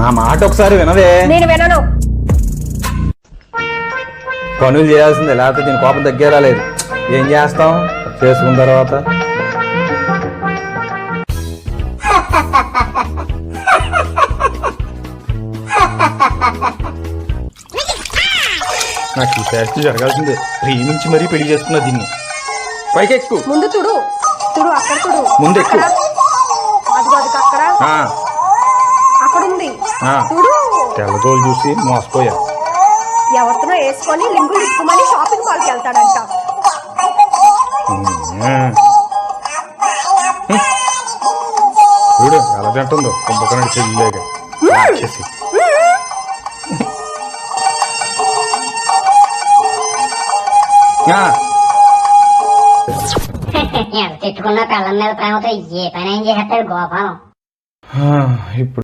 నా మాట ఒకసారి వినవే. నేను వినను. పనులు చేయాల్సిందే, లేకపోతే దీని కోపం తగ్గేలా లేదు. ఏం చేస్తాం చేసుకున్న తర్వాత? నాకు ఈ ఫ్యాస్ట్ జరగాల్సిందే. ప్రేమించి మరీ పెళ్లి చేసుకున్నా దీన్ని. పైకి ఎక్కు. ముందు తుడు తుడు, అక్కడ తుడు. ముందు ఎక్కు. అదిగో అది అక్కడ అక్కడ ఉంది. తుడు. తెల్లదోలు చూసి మోసపోయా. ఎవరితో వేసుకొని లింగులు ఇక్కుమని షాపింగ్ మాల్కి వెళ్తాడంట. చూడు ఎలా తింటుందో కుంభకర్ణుడి చెల్లిలేగా. ఎంత తిట్టుకున్నా పిల్లల మీద ప్రేమతో ఏ పని ఏం చేస్తాడు గోపాలం. ఇప్పుడు